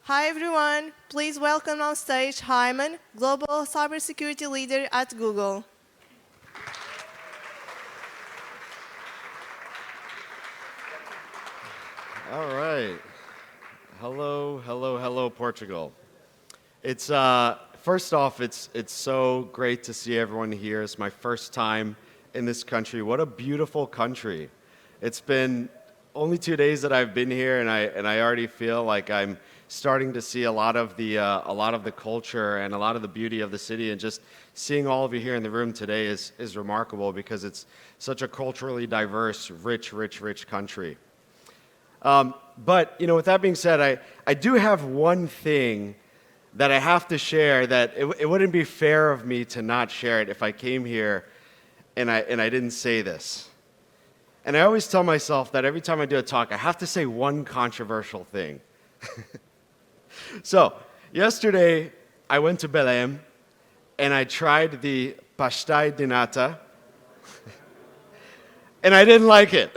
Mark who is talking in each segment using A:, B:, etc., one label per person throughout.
A: Hi everyone, please welcome on stage Iman, Global Cybersecurity Leader at Google.
B: All right. Hello, hello, hello, Portugal. It's first off, it's so great to see everyone here. It's my first time in this country. What a beautiful country. It's been only 2 days that I've been here, and I already feel like I'm starting to see a lot of the culture and a lot of the beauty of the city. And just seeing all of you here in the room today is remarkable because it's such a culturally diverse, rich country. But with that being said, I do have one thing that I have to share that it wouldn't be fair of me to not share it if I came here and I didn't say this. And I always tell myself that every time I do a talk, I have to say one controversial thing. So, yesterday I went to Belém and I tried the pastel de nata and I didn't like it.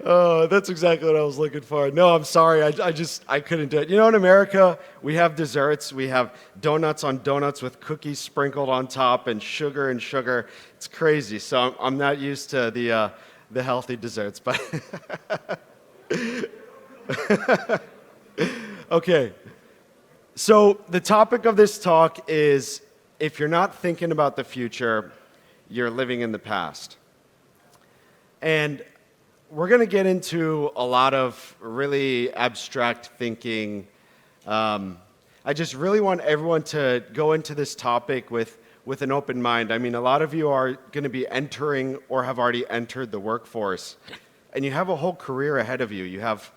B: Oh, that's exactly what I was looking for. No, I'm sorry. I couldn't do it. In America, we have desserts. We have donuts on donuts with cookies sprinkled on top and sugar and sugar. It's crazy. So I'm not used to the healthy desserts. But okay. So the topic of this talk is if you're not thinking about the future, you're living in the past. And we're going to get into a lot of really abstract thinking. I just really want everyone to go into this topic with an open mind. I mean, a lot of you are going to be entering or have already entered the workforce, and you have a whole career ahead of you. You have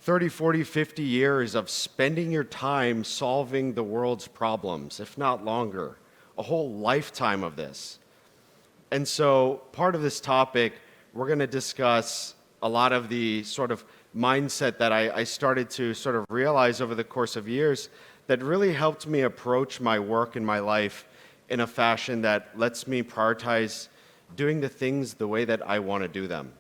B: 30, 40, 50 years of spending your time solving the world's problems, if not longer, a whole lifetime of this. And so part of this topic, we're going to discuss a lot of the sort of mindset that I started to sort of realize over the course of years that really helped me approach my work and my life in a fashion that lets me prioritize doing the things the way that I want to do them.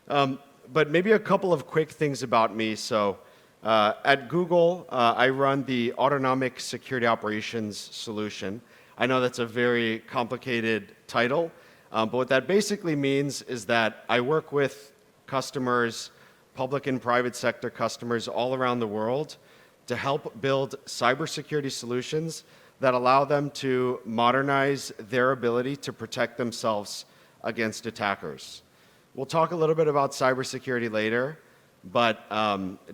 B: But maybe a couple of quick things about me. So at Google, I run the Autonomic Security Operations Solution. I know that's a very complicated title. But what that basically means is that I work with customers, public and private sector customers all around the world to help build cybersecurity solutions that allow them to modernize their ability to protect themselves against attackers. We'll talk a little bit about cybersecurity later, but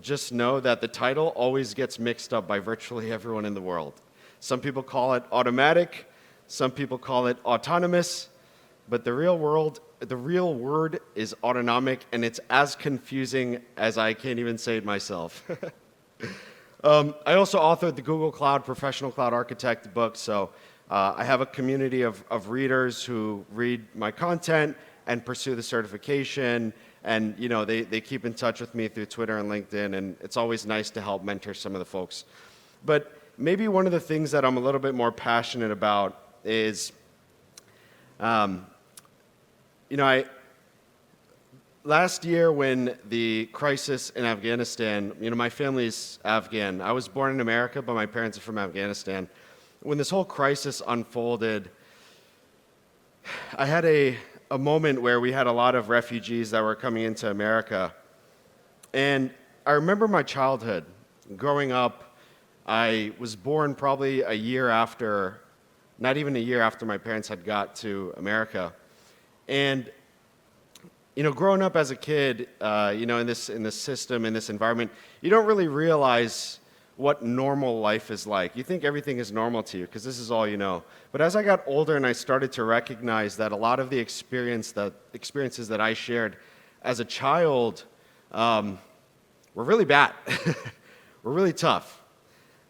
B: just know that the title always gets mixed up by virtually everyone in the world. Some people call it automatic, some people call it autonomous, but the real word is autonomic, and it's as confusing as I can't even say it myself. I also authored the Google Cloud Professional Cloud Architect book, so I have a community of readers who read my content and pursue the certification, and they keep in touch with me through Twitter and LinkedIn, and it's always nice to help mentor some of the folks. But maybe one of the things that I'm a little bit more passionate about is last year when the crisis in Afghanistan, my family's Afghan. I was born in America, but my parents are from Afghanistan. When this whole crisis unfolded, I had a moment where we had a lot of refugees that were coming into America. And I remember my childhood. Growing up, I was born probably a year after, not even a year after my parents had got to America. And growing up as a kid, in this system, in this environment, you don't really realize what normal life is like. You think everything is normal to you because this is all you know. But as I got older and I started to recognize that a lot of the experiences that I shared as a child were really bad, were really tough.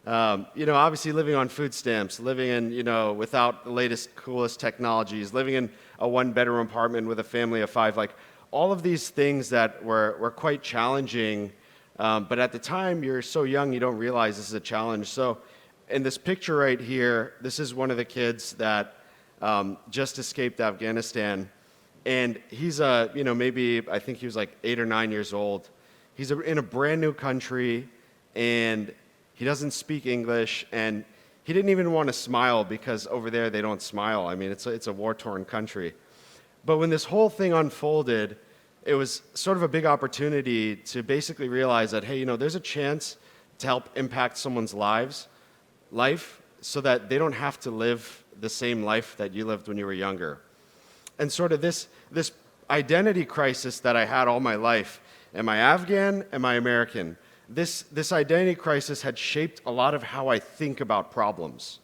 B: Obviously living on food stamps, living in, without the latest, coolest technologies, living in a one-bedroom apartment with a family of 5, like all of these things that were quite challenging, but at the time you're so young you don't realize this is a challenge. So in this picture right here, this is one of the kids that just escaped Afghanistan, And he's maybe I think he was like 8 or 9 years old. He's in a brand new country, and he doesn't speak English, and he didn't even want to smile because over there they don't smile. I mean, it's a war-torn country. But when this whole thing unfolded, it was sort of a big opportunity to basically realize that, hey, there's a chance to help impact someone's life so that they don't have to live the same life that you lived when you were younger. And sort of this identity crisis that I had all my life, am I Afghan, am I American? This identity crisis had shaped a lot of how I think about problems.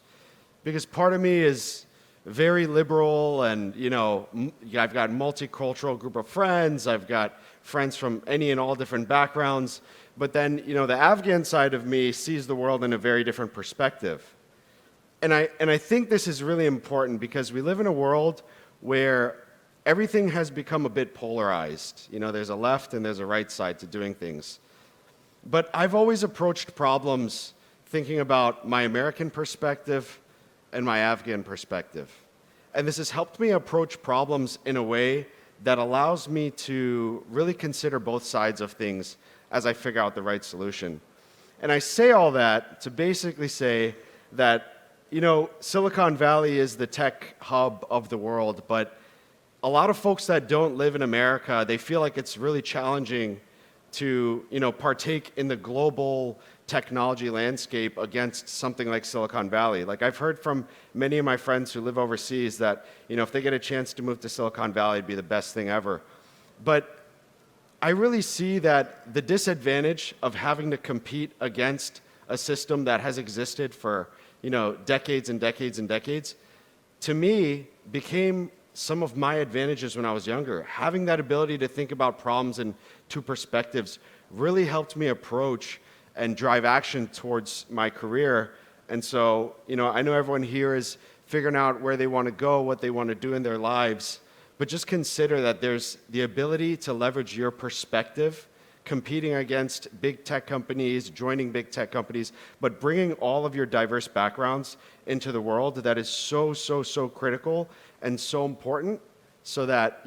B: Because part of me is very liberal, and I've got a multicultural group of friends. I've got friends from any and all different backgrounds. But then, the Afghan side of me sees the world in a very different perspective. And I think this is really important because we live in a world where everything has become a bit polarized. There's a left and there's a right side to doing things. But I've always approached problems thinking about my American perspective and my Afghan perspective. And this has helped me approach problems in a way that allows me to really consider both sides of things as I figure out the right solution. And I say all that to basically say that, Silicon Valley is the tech hub of the world, but a lot of folks that don't live in America, they feel like it's really challenging to partake in the global technology landscape against something like Silicon Valley. Like, I've heard from many of my friends who live overseas that if they get a chance to move to Silicon Valley, it'd be the best thing ever. But I really see that the disadvantage of having to compete against a system that has existed for decades and decades and decades, to me, became some of my advantages when I was younger. Having that ability to think about problems in two perspectives really helped me approach and drive action towards my career. And so, I know everyone here is figuring out where they want to go, what they want to do in their lives, but just consider that there's the ability to leverage your perspective, competing against big tech companies, joining big tech companies, but bringing all of your diverse backgrounds into the world that is so, so, so critical and so important so that,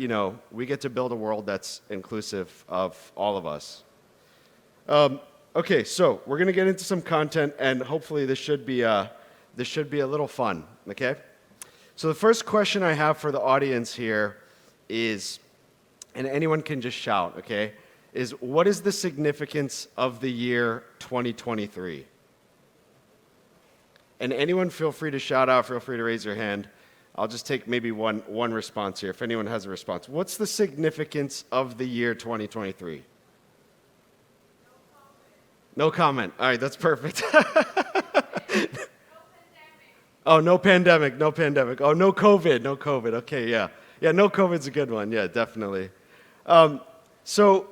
B: we get to build a world that's inclusive of all of us. Okay, so we're going to get into some content, and hopefully this should be a little fun, okay? So the first question I have for the audience here is, and anyone can just shout, okay, is what is the significance of the year 2023? And anyone feel free to shout out, feel free to raise your hand. I'll just take maybe one response here, if anyone has a response. What's the significance of the year 2023? No comment. All right, that's perfect. Oh, no pandemic. Oh, no COVID. Okay, yeah. Yeah, no COVID's a good one. Yeah, definitely. So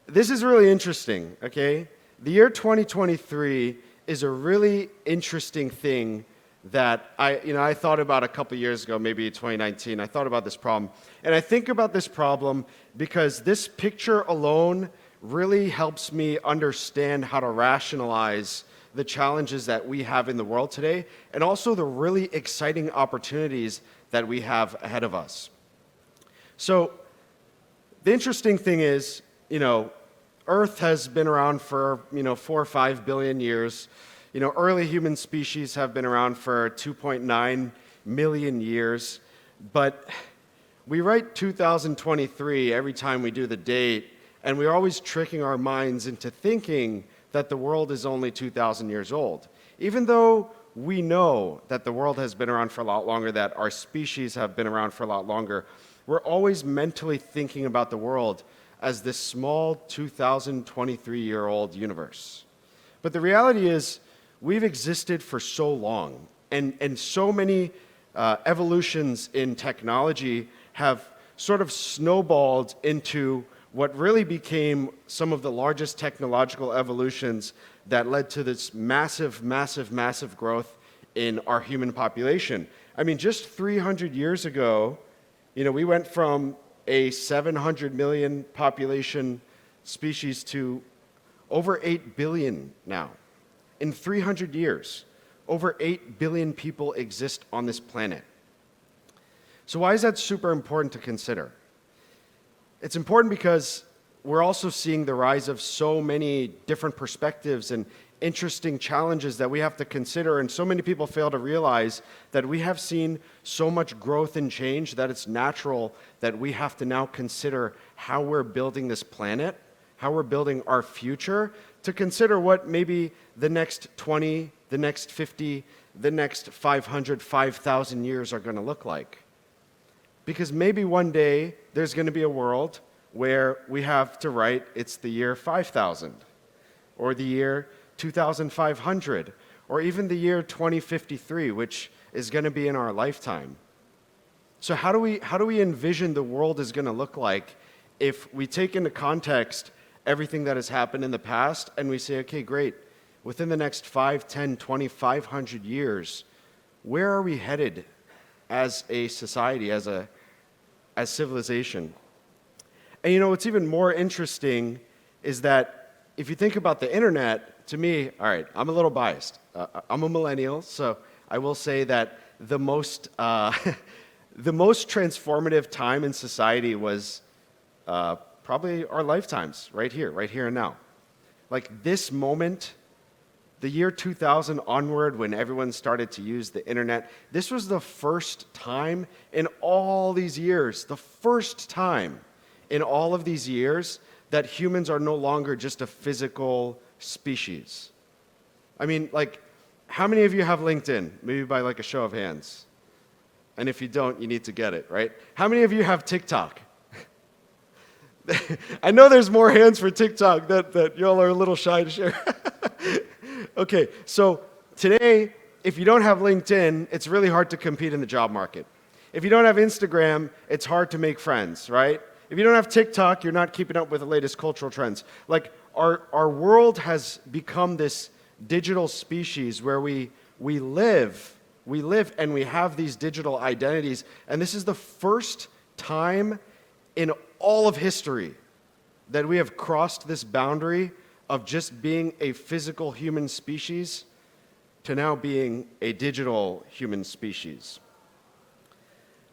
B: this is really interesting, okay? The year 2023 is a really interesting thing that I thought about a couple years ago, maybe 2019. I thought about this problem. And I think about this problem because this picture alone really helps me understand how to rationalize the challenges that we have in the world today, and also the really exciting opportunities that we have ahead of us. So the interesting thing is, Earth has been around for 4 or 5 billion years. Early human species have been around for 2.9 million years, but we write 2023 every time we do the date, and we're always tricking our minds into thinking that the world is only 2,000 years old. Even though we know that the world has been around for a lot longer, that our species have been around for a lot longer, we're always mentally thinking about the world as this small 2023-year-old universe. But the reality is, we've existed for so long, and so many evolutions in technology have sort of snowballed into what really became some of the largest technological evolutions that led to this massive, massive, massive growth in our human population. I mean, just 300 years ago, we went from a 700 million population species to over 8 billion now. In 300 years, over 8 billion people exist on this planet. So why is that super important to consider? It's important because we're also seeing the rise of so many different perspectives and interesting challenges that we have to consider, and so many people fail to realize that we have seen so much growth and change that it's natural that we have to now consider how we're building this planet, how we're building our future, to consider what maybe the next 20, the next 50, the next 500, 5,000 years are going to look like. Because maybe one day there's going to be a world where we have to write it's the year 5000, or the year 2500, or even the year 2053, which is going to be in our lifetime. So how do we envision the world is going to look like if we take into context everything that has happened in the past and we say, okay, great, within the next 5, 10, 20, 500 years, where are we headed as a society, as civilization? And you know, what's even more interesting is that if you think about the internet, to me, all right, I'm a little biased. I'm a millennial, so I will say that the most transformative time in society was probably our lifetimes, right here and now. Like this moment, the year 2000 onward, when everyone started to use the internet, this was the first time in all these years, the first time in all of these years that humans are no longer just a physical species. I mean, like, how many of you have LinkedIn? Maybe by like a show of hands. And if you don't, you need to get it, right? How many of you have TikTok? I know there's more hands for TikTok that y'all are a little shy to share. Okay, so today, if you don't have LinkedIn, it's really hard to compete in the job market. If you don't have Instagram, it's hard to make friends, right? If you don't have TikTok, you're not keeping up with the latest cultural trends. Like, our world has become this digital species where we live and we have these digital identities, and this is the first time in all of history that we have crossed this boundary of just being a physical human species to now being a digital human species.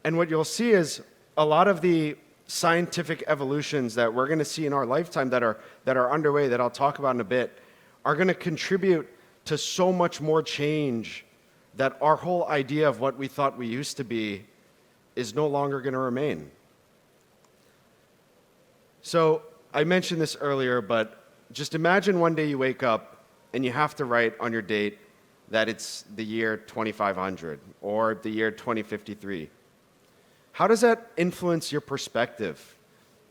B: And what you'll see is a lot of the scientific evolutions that we're going to see in our lifetime that are underway, that I'll talk about in a bit, are going to contribute to so much more change that our whole idea of what we thought we used to be is no longer going to remain. So I mentioned this earlier, but just imagine one day you wake up and you have to write on your date that it's the year 2500 or the year 2053. How does that influence your perspective?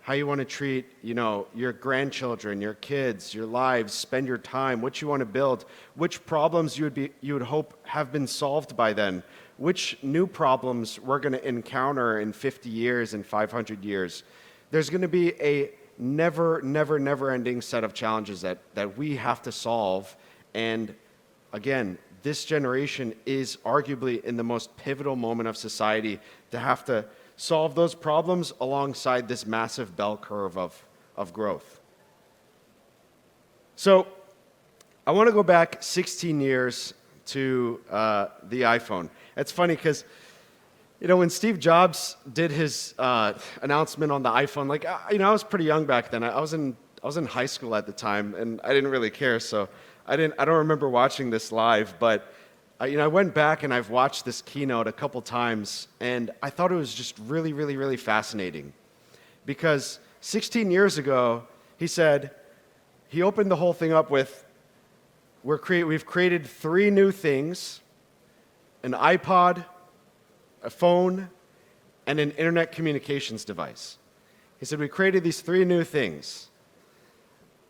B: How you want to treat, your grandchildren, your kids, your lives, spend your time, what you want to build, which problems you would hope have been solved by then, which new problems we're going to encounter in 50 years and 500 years. There's going to be a never-ending set of challenges that we have to solve. And again, this generation is arguably in the most pivotal moment of society to have to solve those problems alongside this massive bell curve of growth. So I want to go back 16 years to the iPhone. It's funny because when Steve Jobs did his announcement on the iPhone, I was pretty young back then. I was in high school at the time, and I didn't really care. So I don't remember watching this live, but I went back and I've watched this keynote a couple times, and I thought it was just really, really, really fascinating. Because 16 years ago, he opened the whole thing up with, we've created 3 new things: an iPod, a phone, and an internet communications device. He said, we created these 3 new things.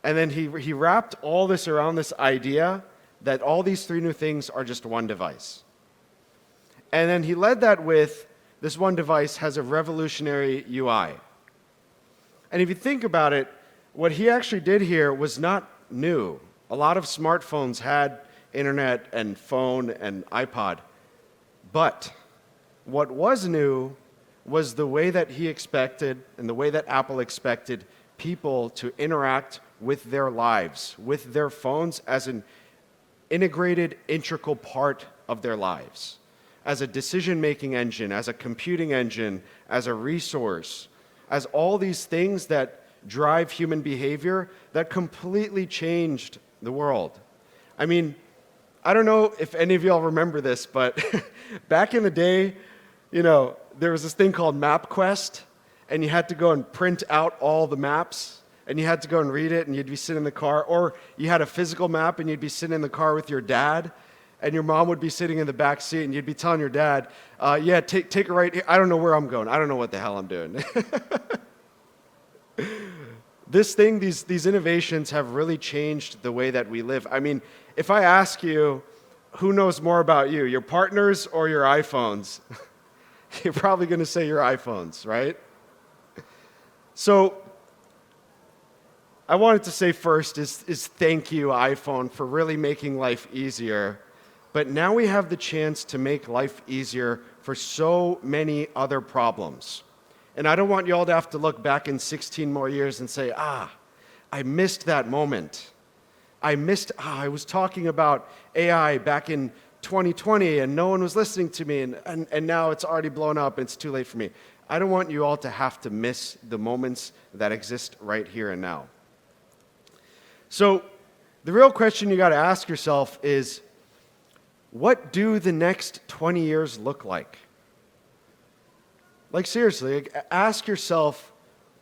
B: And then he wrapped all this around this idea that all these 3 new things are just one device. And then he led that with, this one device has a revolutionary UI. And if you think about it, what he actually did here was not new. A lot of smartphones had internet and phone and iPod. But what was new was the way that he expected and the way that Apple expected people to interact with their lives, with their phones as an integrated, integral part of their lives, as a decision-making engine, as a computing engine, as a resource, as all these things that drive human behavior that completely changed the world. I mean, I don't know if any of y'all remember this, but back in the day, there was this thing called MapQuest, and you had to go and print out all the maps, and you had to go and read it, and you'd be sitting in the car, or you had a physical map, and you'd be sitting in the car with your dad, and your mom would be sitting in the back seat, and you'd be telling your dad, yeah, take a right here. I don't know where I'm going. I don't know what the hell I'm doing. These innovations have really changed the way that we live. I mean, if I ask you, who knows more about you, your partners or your iPhones? You're probably going to say your iPhones, right? So I wanted to say first is thank you, iPhone, for really making life easier. But now we have the chance to make life easier for so many other problems. And I don't want you all to have to look back in 16 more years and say, I missed that moment. I was talking about AI back in 2020 and no one was listening to me and now it's already blown up and it's too late for me. I don't want you all to have to miss the moments that exist right here and now. So the real question you got to ask yourself is, what do the next 20 years look like? Like seriously, ask yourself,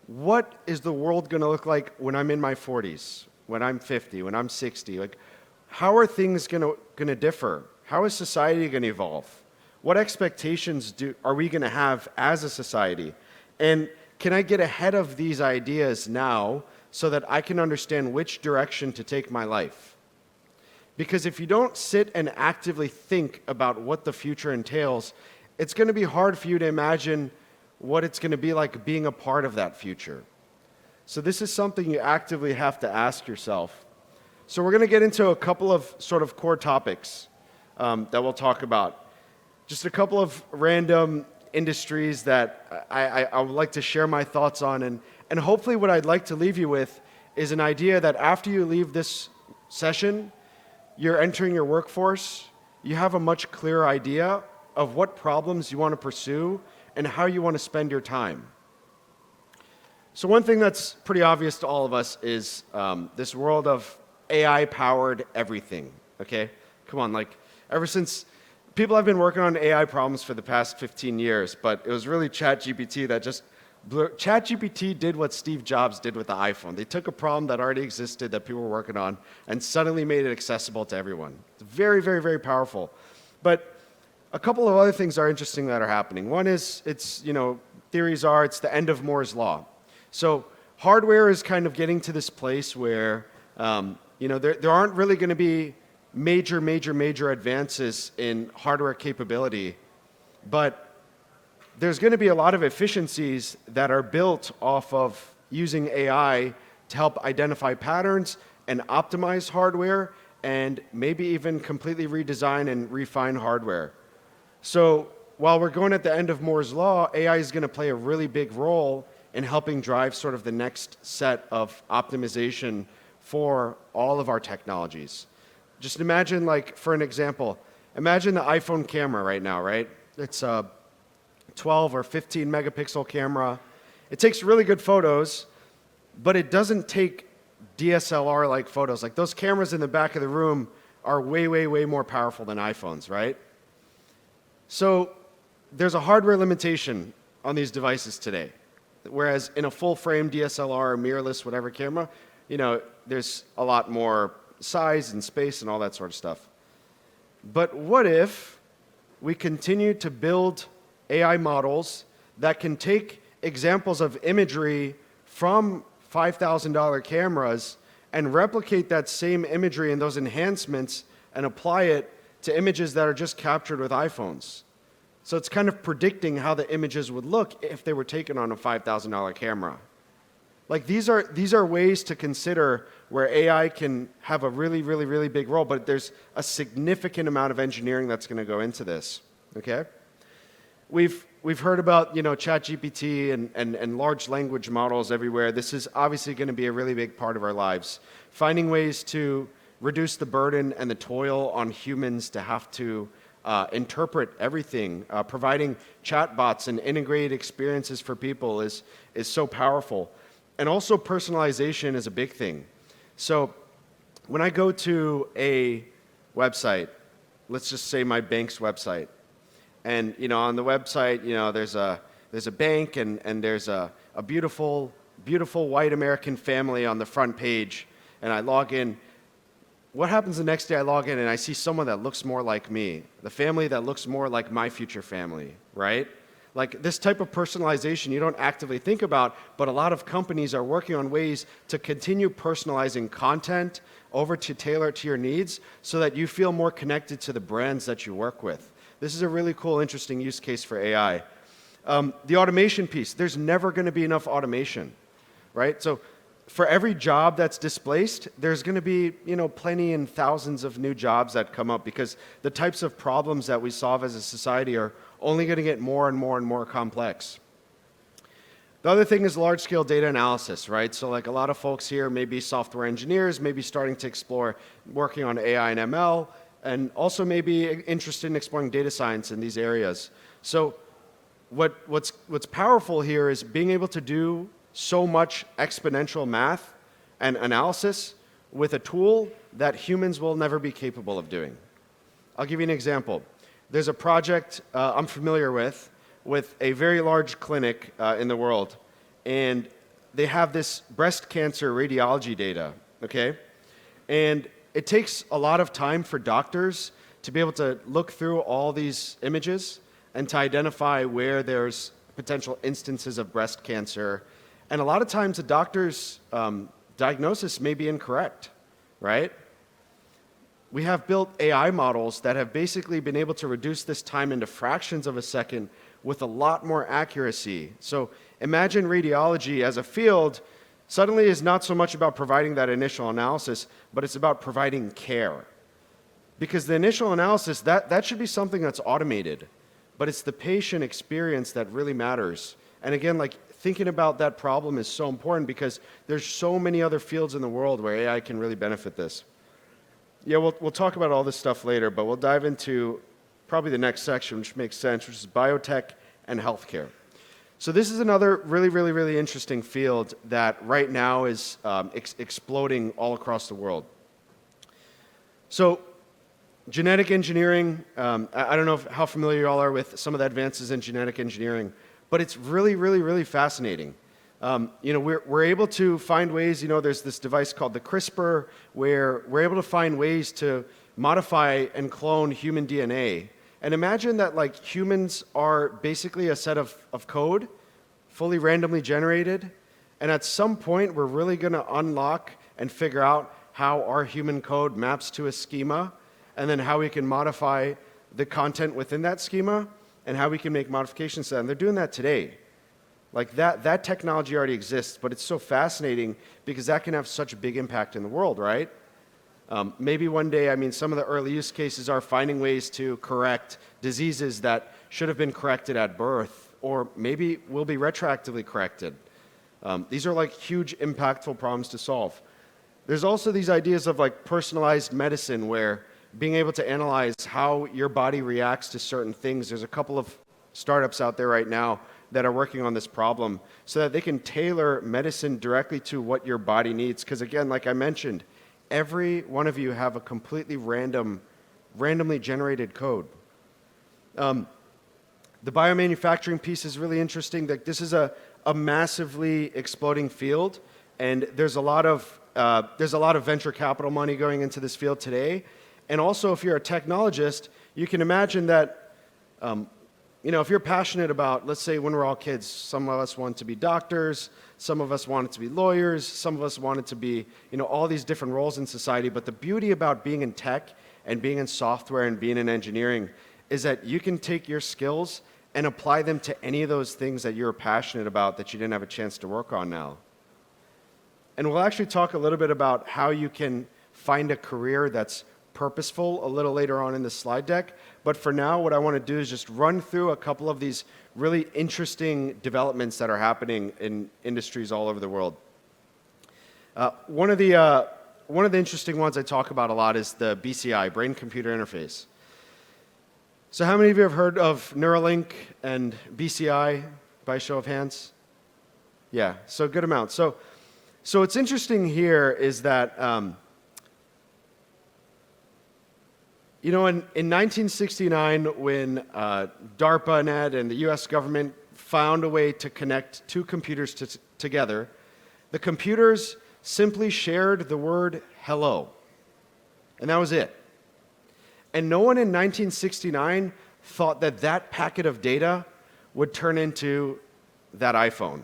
B: what is the world going to look like when I'm in my 40s, when I'm 50, when I'm 60? Like, how are things going to differ? How is society going to evolve? What expectations are we going to have as a society? And can I get ahead of these ideas now so that I can understand which direction to take my life? Because if you don't sit and actively think about what the future entails, it's going to be hard for you to imagine what it's going to be like being a part of that future. So this is something you actively have to ask yourself. So we're going to get into a couple of sort of core topics that we'll talk about. Just a couple of random industries that I would like to share my thoughts on. And hopefully what I'd like to leave you with is an idea that after you leave this session, you're entering your workforce, you have a much clearer idea of what problems you want to pursue and how you want to spend your time. So one thing that's pretty obvious to all of us is this world of AI-powered everything, okay? Come on, like ever since people have been working on AI problems for the past 15 years, but it was really ChatGPT that just ChatGPT did what Steve Jobs did with the iPhone. They took a problem that already existed that people were working on and suddenly made it accessible to everyone. It's very, very, very powerful. But a couple of other things are interesting that are happening. One is theories are it's the end of Moore's law. So hardware is kind of getting to this place where there aren't really going to be major advances in hardware capability, but there's going to be a lot of efficiencies that are built off of using AI to help identify patterns and optimize hardware and maybe even completely redesign and refine hardware. So while we're going at the end of Moore's law, AI is going to play a really big role in helping drive sort of the next set of optimization for all of our technologies. Just imagine, like, for an example, imagine the iPhone camera right now, right? It's a 12 or 15 megapixel camera. It takes really good photos, but it doesn't take DSLR-like photos. Like those cameras in the back of the room are way more powerful than iPhones, right? So there's a hardware limitation on these devices today. Whereas in a full-frame DSLR or mirrorless, whatever camera, there's a lot more size and space and all that sort of stuff. But what if we continue to build AI models that can take examples of imagery from $5,000 cameras and replicate that same imagery and those enhancements and apply it to images that are just captured with iPhones? So it's kind of predicting how the images would look if they were taken on a $5,000 camera. Like these are ways to consider where AI can have a really big role, but there's a significant amount of engineering that's going to go into this. Okay? We've heard about ChatGPT and large language models everywhere. This is obviously going to be a really big part of our lives. Finding ways to reduce the burden and the toil on humans to have to interpret everything. Providing chatbots and integrated experiences for people is so powerful. And also personalization is a big thing. So when I go to a website, let's just say my bank's website, and on the website, there's a bank and there's a beautiful white American family on the front page, and I log in. What happens the next day? I log in and I see someone that looks more like me, the family that looks more like my future family, right? Like this type of personalization you don't actively think about, but a lot of companies are working on ways to continue personalizing content over to tailor it to your needs so that you feel more connected to the brands that you work with. This is a really cool, interesting use case for AI. The automation piece, there's never going to be enough automation, right? So for every job that's displaced, there's going to be plenty and thousands of new jobs that come up because the types of problems that we solve as a society are only going to get more and more and more complex. The other thing is large-scale data analysis, right? So like a lot of folks here may be software engineers, maybe starting to explore working on AI and ML, and also maybe interested in exploring data science in these areas. So what's powerful here is being able to do so much exponential math and analysis with a tool that humans will never be capable of doing. I'll give you an example. There's a project I'm familiar with a very large clinic in the world, and they have this breast cancer radiology data, okay? And it takes a lot of time for doctors to be able to look through all these images and to identify where there's potential instances of breast cancer. And a lot of times the doctor's diagnosis may be incorrect, right? We have built AI models that have basically been able to reduce this time into fractions of a second with a lot more accuracy. So imagine radiology as a field suddenly is not so much about providing that initial analysis, but it's about providing care. Because the initial analysis, that should be something that's automated, but it's the patient experience that really matters. And again, like thinking about that problem is so important because there's so many other fields in the world where AI can really benefit this. Yeah, we'll talk about all this stuff later, but we'll dive into probably the next section, which makes sense, which is biotech and healthcare. So this is another really interesting field that right now is exploding all across the world. So genetic engineering, I don't know how familiar you all are with some of the advances in genetic engineering, but it's really fascinating. We're able to find ways, there's this device called the CRISPR, where we're able to find ways to modify and clone human DNA. And imagine that like humans are basically a set of code, fully randomly generated, and at some point we're really going to unlock and figure out how our human code maps to a schema, and then how we can modify the content within that schema, and how we can make modifications to that. And they're doing that today. Like that technology already exists, but it's so fascinating because that can have such a big impact in the world, right? Maybe one day, some of the early use cases are finding ways to correct diseases that should have been corrected at birth, or maybe will be retroactively corrected. These are like huge, impactful problems to solve. There's also these ideas of like personalized medicine, where being able to analyze how your body reacts to certain things. There's a couple of startups out there right now that are working on this problem so that they can tailor medicine directly to what your body needs. Because again, like I mentioned, every one of you have a completely randomly generated code. The biomanufacturing piece is really interesting. That this is a massively exploding field, and there's a lot of venture capital money going into this field today. And also, if you're a technologist, you can imagine that if you're passionate about, let's say when we're all kids, some of us want to be doctors, some of us wanted to be lawyers, some of us wanted to be, all these different roles in society. But the beauty about being in tech and being in software and being in engineering is that you can take your skills and apply them to any of those things that you're passionate about that you didn't have a chance to work on now. And we'll actually talk a little bit about how you can find a career that's purposeful a little later on in the slide deck. But for now, what I want to do is just run through a couple of these really interesting developments that are happening in industries all over the world. One of the interesting ones I talk about a lot is the BCI, brain-computer interface. So how many of you have heard of Neuralink and BCI by show of hands? Yeah, so good amount. So what's interesting here is that, in 1969, when DARPANet and the US government found a way to connect two computers together, the computers simply shared the word hello. And that was it. And no one in 1969 thought that that packet of data would turn into that iPhone,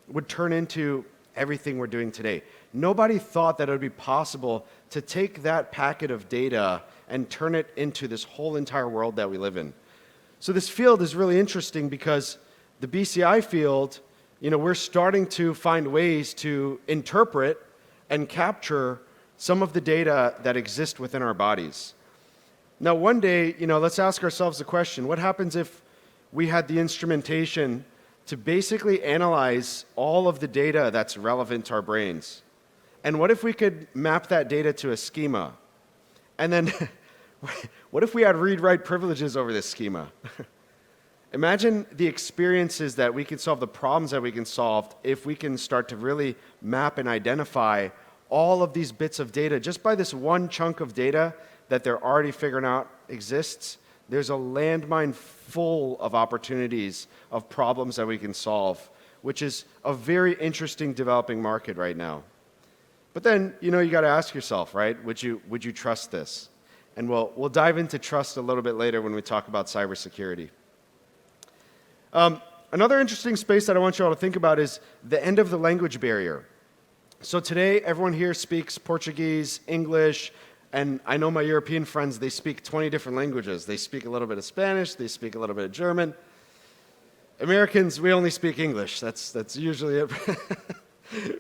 B: would turn into everything we're doing today. Nobody thought that it would be possible to take that packet of data and turn it into this whole entire world that we live in. So this field is really interesting because the BCI field, we're starting to find ways to interpret and capture some of the data that exist within our bodies. Now, one day, let's ask ourselves the question, what happens if we had the instrumentation to basically analyze all of the data that's relevant to our brains? And what if we could map that data to a schema? And then, what if we had read-write privileges over this schema? Imagine the experiences that we can solve, the problems that we can solve if we can start to really map and identify all of these bits of data just by this one chunk of data that they're already figuring out exists. There's a landmine full of opportunities of problems that we can solve, which is a very interesting developing market right now. But then, you got to ask yourself, right? Would you trust this? And we'll dive into trust a little bit later when we talk about cybersecurity. Another interesting space that I want you all to think about is the end of the language barrier. So today, everyone here speaks Portuguese, English, and I know my European friends, they speak 20 different languages. They speak a little bit of Spanish, they speak a little bit of German. Americans, we only speak English. That's usually it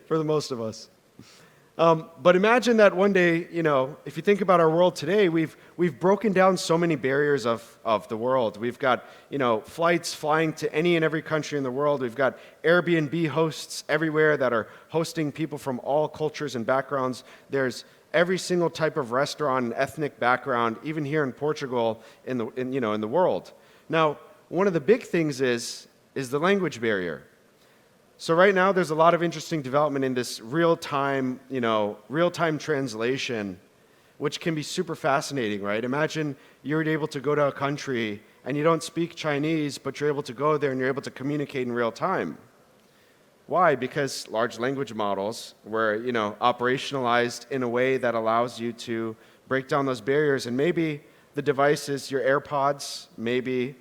B: for the most of us. But imagine that one day, if you think about our world today, we've broken down so many barriers of the world. We've got, flights flying to any and every country in the world. We've got Airbnb hosts everywhere that are hosting people from all cultures and backgrounds. There's every single type of restaurant and ethnic background, even here in Portugal, in the world. Now, one of the big things is the language barrier. So right now, there's a lot of interesting development in this real-time translation, which can be super fascinating, right? Imagine you're able to go to a country and you don't speak Chinese, but you're able to go there and you're able to communicate in real time. Why? Because large language models were, operationalized in a way that allows you to break down those barriers. And maybe the device is your AirPods. Maybe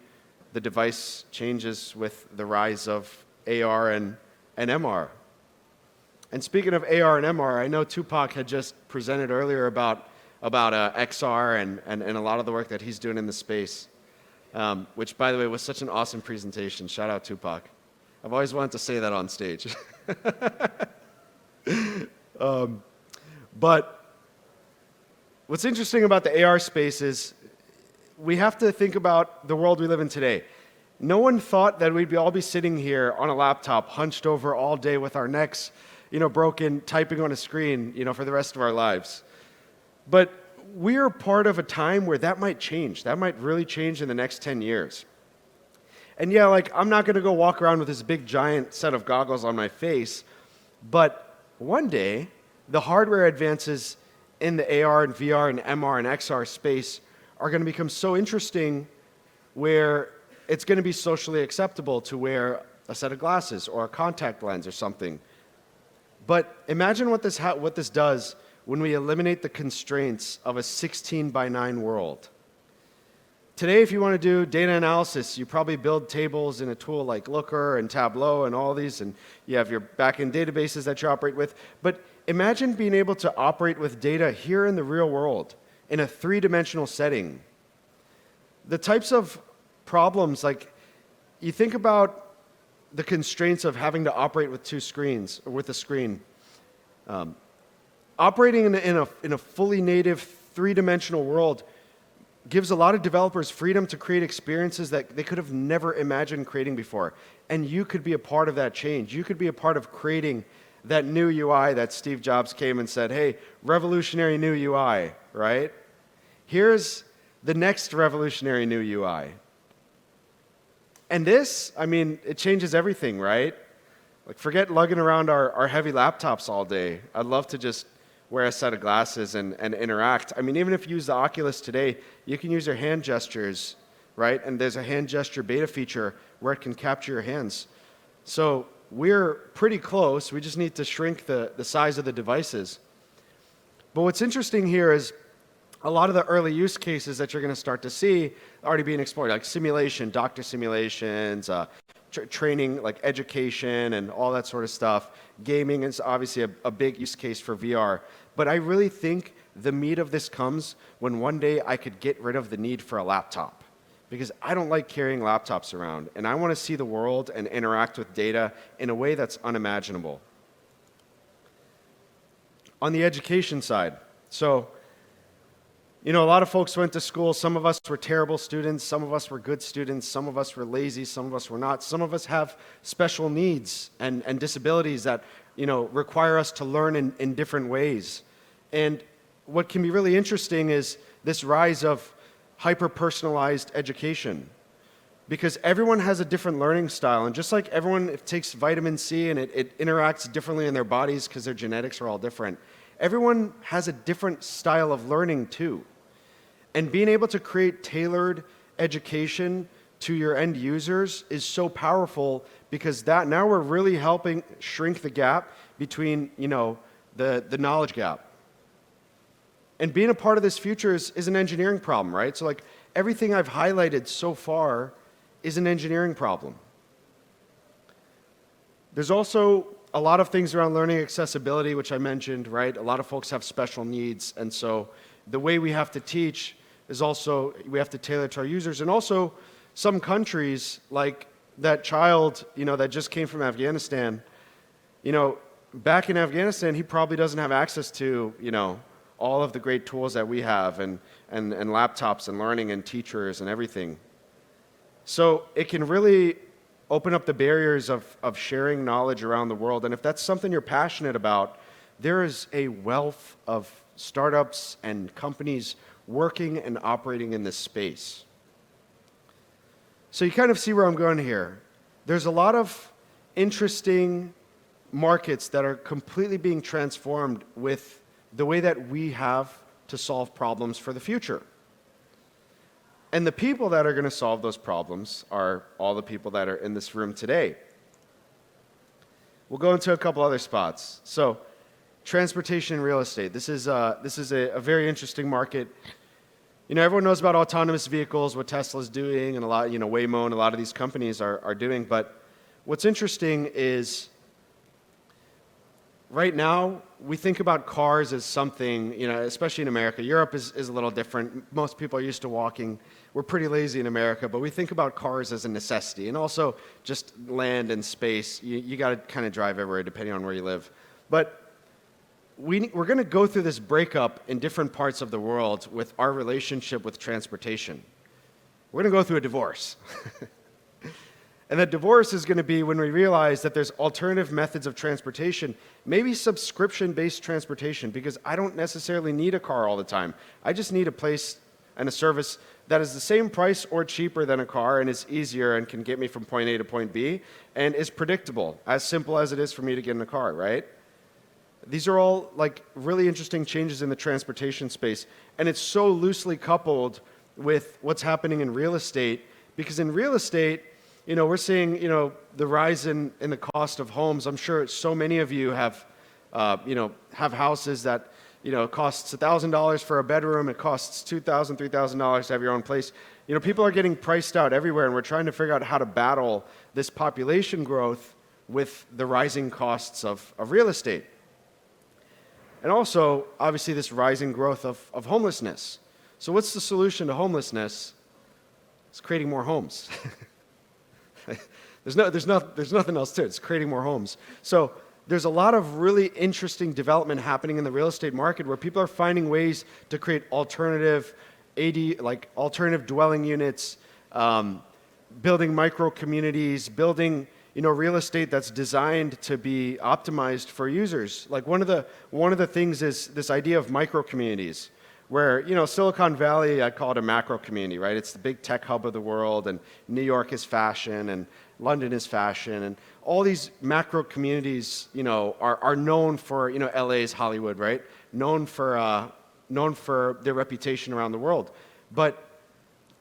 B: the device changes with the rise of AR and MR. And speaking of AR and MR, I know Tupac had just presented earlier about XR and a lot of the work that he's doing in the space, which, by the way, was such an awesome presentation. Shout out Tupac. I've always wanted to say that on stage. But what's interesting about the AR space is we have to think about the world we live in today. No one thought that we'd all be sitting here on a laptop, hunched over all day with our necks, broken, typing on a screen, for the rest of our lives. But we're part of a time where that might change. That might really change in the next 10 years. And yeah, I'm not going to go walk around with this big giant set of goggles on my face, but one day, the hardware advances in the AR and VR and MR and XR space are going to become so interesting where it's going to be socially acceptable to wear a set of glasses or a contact lens or something. But imagine what this does when we eliminate the constraints of a 16:9 world. Today, if you want to do data analysis, you probably build tables in a tool like Looker and Tableau and all these, and you have your backend databases that you operate with. But imagine being able to operate with data here in the real world in a three-dimensional setting. The types of problems, you think about the constraints of having to operate with two screens, or with a screen. Operating in a fully native three-dimensional world gives a lot of developers freedom to create experiences that they could have never imagined creating before. And you could be a part of that change. You could be a part of creating that new UI that Steve Jobs came and said, hey, revolutionary new UI, right? Here's the next revolutionary new UI. And this, I mean, it changes everything, right? Like, forget lugging around our heavy laptops all day. I'd love to just wear a set of glasses and interact. I mean, even if you use the Oculus today, you can use your hand gestures, right? And there's a hand gesture beta feature where it can capture your hands. So we're pretty close. We just need to shrink the size of the devices. But what's interesting here is a lot of the early use cases that you're going to start to see already being explored, like simulation, doctor simulations, training, like education and all that sort of stuff. Gaming is obviously a big use case for VR. But I really think the meat of this comes when one day I could get rid of the need for a laptop. Because I don't like carrying laptops around, and I want to see the world and interact with data in a way that's unimaginable. On the education side, so, you know, a lot of folks went to school. Some of us were terrible students. Some of us were good students. Some of us were lazy. Some of us were not. Some of us have special needs and disabilities that, you know, require us to learn in different ways. And what can be really interesting is this rise of hyper-personalized education. Because everyone has a different learning style. And just like everyone takes vitamin C and it interacts differently in their bodies because their genetics are all different, everyone has a different style of learning too. And being able to create tailored education to your end users is so powerful, because that now we're really helping shrink the gap between, you know, the knowledge gap. And being a part of this future is an engineering problem, right? So like everything I've highlighted so far is an engineering problem. There's also a lot of things around learning accessibility, which I mentioned, right? A lot of folks have special needs, and so the way we have to teach is also, we have to tailor to our users. And also, some countries, like that child, you know, that just came from Afghanistan, you know, back in Afghanistan, he probably doesn't have access to, you know, all of the great tools that we have, and laptops and learning and teachers and everything. So it can really open up the barriers of sharing knowledge around the world. And if that's something you're passionate about, there is a wealth of startups and companies working and operating in this space. So you kind of see where I'm going here. There's a lot of interesting markets that are completely being transformed with the way that we have to solve problems for the future. And the people that are going to solve those problems are all the people that are in this room today. We'll go into a couple other spots. So, transportation and real estate. This is a very interesting market. You know, everyone knows about autonomous vehicles, what Tesla's doing, and a lot, you know, Waymo and a lot of these companies are doing. But what's interesting is, right now, we think about cars as something, you know, especially in America. Europe is a little different. Most people are used to walking. We're pretty lazy in America, but we think about cars as a necessity. And also just land and space. You got to kind of drive everywhere depending on where you live. But we're going to go through this breakup in different parts of the world with our relationship with transportation. We're going to go through a divorce. And that divorce is going to be when we realize that there's alternative methods of transportation, maybe subscription-based transportation, because I don't necessarily need a car all the time. I just need a place and a service that is the same price or cheaper than a car and is easier and can get me from point A to point B and is predictable, as simple as it is for me to get in a car, right? These are all like really interesting changes in the transportation space, and it's so loosely coupled with what's happening in real estate, because in real estate, you know, we're seeing, you know, the rise in the cost of homes. I'm sure so many of you have, you know, have houses that, you know, it costs $1,000 for a bedroom. It costs $2,000, $3,000 to have your own place. You know, people are getting priced out everywhere, and we're trying to figure out how to battle this population growth with the rising costs of real estate. And also, obviously, this rising growth of homelessness. So what's the solution to homelessness? It's creating more homes. There's nothing else to it. It's creating more homes. So there's a lot of really interesting development happening in the real estate market where people are finding ways to create alternative alternative dwelling units, building micro communities, building, you know, real estate that's designed to be optimized for users. Like one of the things is this idea of micro communities, where, Silicon Valley, I call it a macro community, right? It's the big tech hub of the world, and New York is fashion, and London is fashion, and all these macro communities, are known for, LA's Hollywood, right? Known for their reputation around the world. But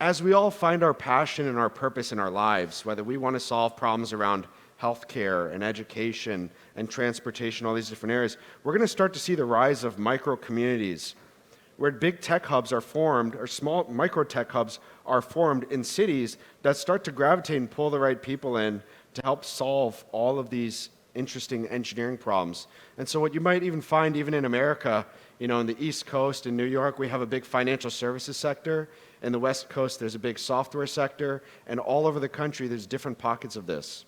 B: as we all find our passion and our purpose in our lives, whether we want to solve problems around healthcare and education and transportation, all these different areas, we're going to start to see the rise of micro communities where big tech hubs are formed, or small micro tech hubs are formed in cities that start to gravitate and pull the right people in to help solve all of these interesting engineering problems. And so what you might even find even in America, in the East Coast, in New York, we have a big financial services sector. In the West Coast, there's a big software sector. And all over the country, there's different pockets of this.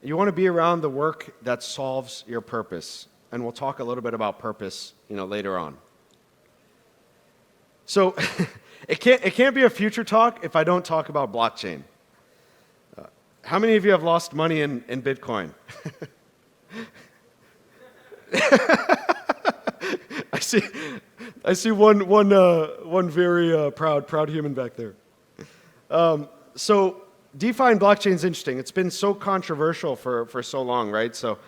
B: You want to be around the work that solves your purpose. And we'll talk a little bit about purpose, later on. So it can't be a future talk if I don't talk about blockchain. How many of you have lost money in Bitcoin? I see one very proud human back there. So DeFi and blockchain is interesting. It's been so controversial for so long, right? So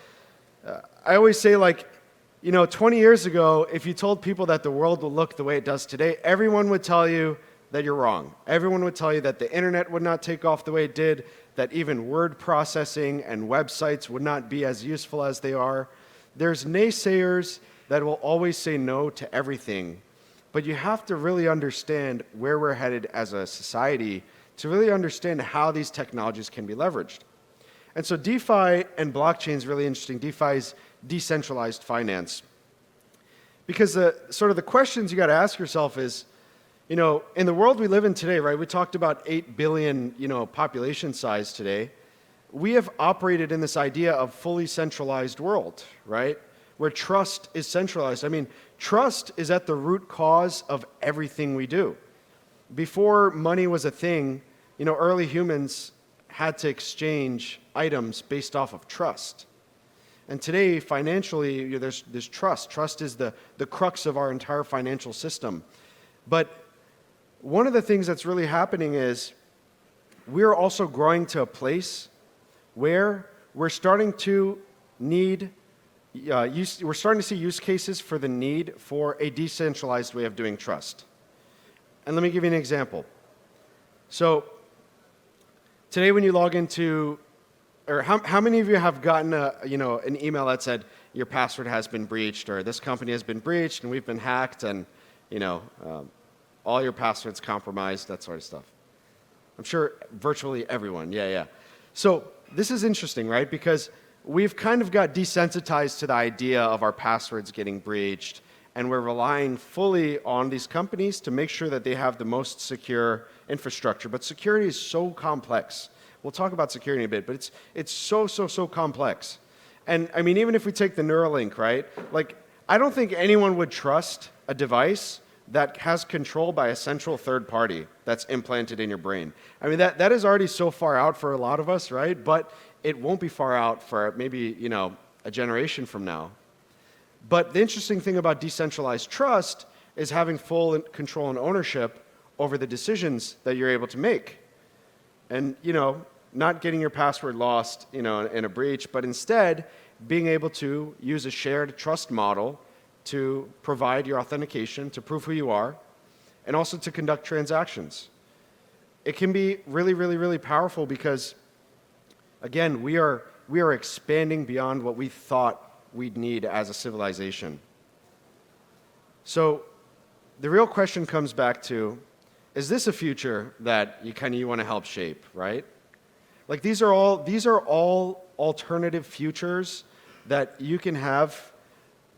B: I always say, 20 years ago, if you told people that the world will look the way it does today, everyone would tell you that you're wrong. Everyone would tell you that the internet would not take off the way it did, that even word processing and websites would not be as useful as they are. There's naysayers that will always say no to everything, but you have to really understand where we're headed as a society to really understand how these technologies can be leveraged. And so DeFi and blockchain is really interesting. DeFi is decentralized finance. Because the questions you got to ask yourself is, in the world we live in today, right? We talked about 8 billion, population size today. We have operated in this idea of fully centralized world, right? Where trust is centralized. I mean, trust is at the root cause of everything we do. Before money was a thing, early humans had to exchange items based off of trust. And today, financially, there's trust. Trust is the crux of our entire financial system. But one of the things that's really happening is we're also growing to a place where we're starting to need, we're starting to see use cases for the need for a decentralized way of doing trust. And let me give you an example. So today when you log into, or how many of you have gotten an email that said your password has been breached, or this company has been breached and we've been hacked, and all your passwords compromised, that sort of stuff? I'm sure virtually everyone, yeah. So this is interesting, right? Because we've kind of got desensitized to the idea of our passwords getting breached, and we're relying fully on these companies to make sure that they have the most secure infrastructure. But security is so complex. We'll talk about security in a bit, but it's so complex. And I mean, even if we take the Neuralink, right? I don't think anyone would trust a device that has control by a central third party that's implanted in your brain. I mean, that is already so far out for a lot of us, right? But it won't be far out for maybe, a generation from now. But the interesting thing about decentralized trust is having full control and ownership over the decisions that you're able to make. And, not getting your password lost, in a breach, but instead being able to use a shared trust model to provide your authentication, to prove who you are, and also to conduct transactions. It can be really, really, really powerful because, again, we are expanding beyond what we thought we'd need as a civilization. So the real question comes back to, is this a future that you want to help shape, right? These are all alternative futures that you can have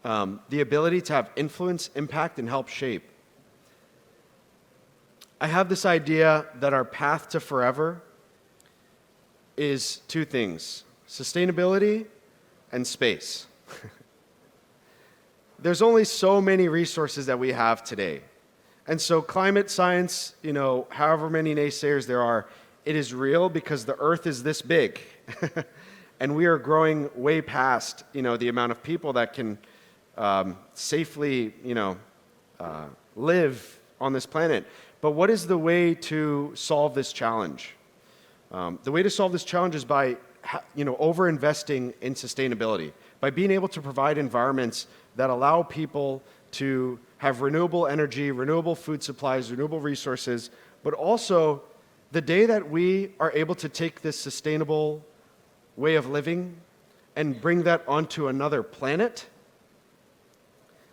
B: the ability to have influence, impact, and help shape. I have this idea that our path to forever is two things: sustainability and space. There's only so many resources that we have today. And so climate science, however many naysayers there are, it is real because the Earth is this big. And we are growing way past, the amount of people that can safely, live on this planet. But what is the way to solve this challenge? The way to solve this challenge is by over-investing in sustainability, by being able to provide environments that allow people to have renewable energy, renewable food supplies, renewable resources, but also the day that we are able to take this sustainable way of living and bring that onto another planet,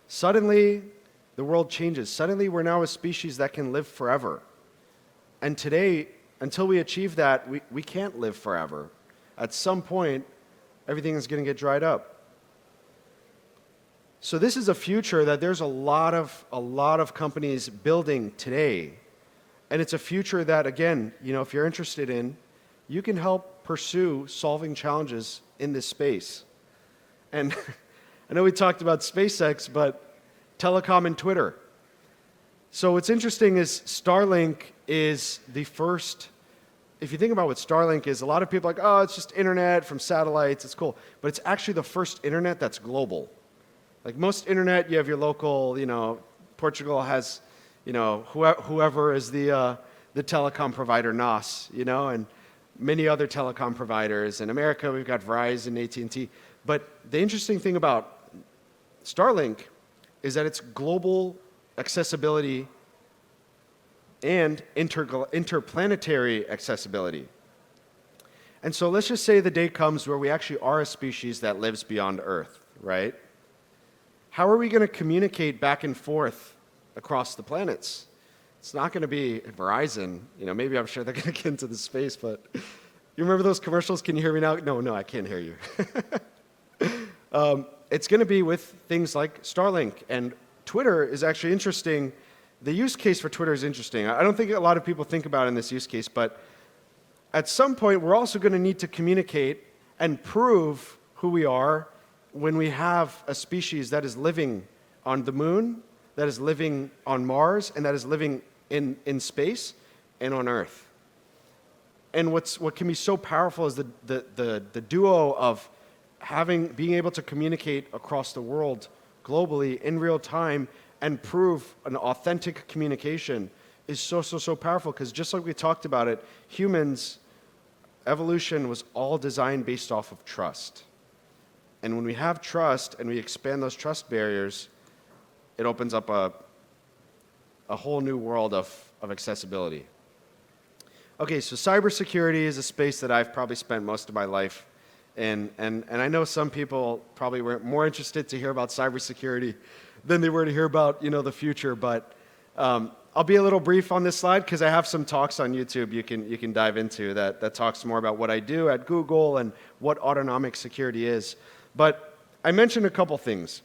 B: suddenly the world changes. Suddenly we're now a species that can live forever. And today, until we achieve that, we can't live forever. At some point, everything is going to get dried up. So this is a future that there's a lot of companies building today. And it's a future that, again, if you're interested in, you can help pursue solving challenges in this space. And I know we talked about SpaceX, but telecom and Twitter. So what's interesting is Starlink is the first. If you think about what Starlink is, a lot of people are like, oh, it's just internet from satellites, it's cool. But it's actually the first internet that's global. Like most internet, you have your local, Portugal has, whoever is the telecom provider, NOS, and many other telecom providers. In America, we've got Verizon, AT&T. But the interesting thing about Starlink is that it's global accessibility and interplanetary accessibility. And so let's just say the day comes where we actually are a species that lives beyond Earth, right? How are we going to communicate back and forth across the planets? It's not going to be Verizon. Maybe I'm sure they're going to get into the space, but you remember those commercials? Can you hear me now? No, I can't hear you. It's going to be with things like Starlink, and Twitter is actually interesting. The use case for Twitter is interesting. I don't think a lot of people think about it in this use case, but at some point we're also going to need to communicate and prove who we are when we have a species that is living on the moon, that is living on Mars, and that is living in space and on Earth. And what can be so powerful is the duo of being able to communicate across the world globally in real time and prove an authentic communication is so powerful, because just like we talked about it, humans, evolution was all designed based off of trust. And when we have trust and we expand those trust barriers, it opens up a whole new world of accessibility. Okay, so cybersecurity is a space that I've probably spent most of my life in, and I know some people probably were more interested to hear about cybersecurity than they were to hear about the future. But I'll be a little brief on this slide because I have some talks on YouTube you can dive into that talks more about what I do at Google and what autonomic security is. But I mentioned a couple things.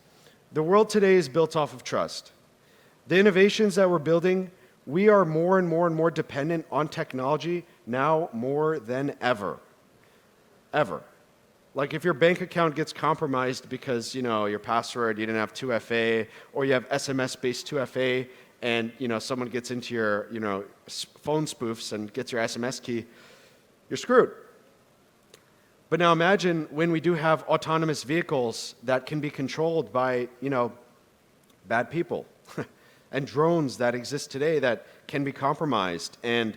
B: The world today is built off of trust. The innovations that we're building, we are more and more dependent on technology now more than ever. Ever. Like if your bank account gets compromised because your password, you didn't have 2FA, or you have SMS-based 2FA, and someone gets into your phone spoofs and gets your SMS key, you're screwed. But now imagine when we do have autonomous vehicles that can be controlled by bad people, and drones that exist today that can be compromised, and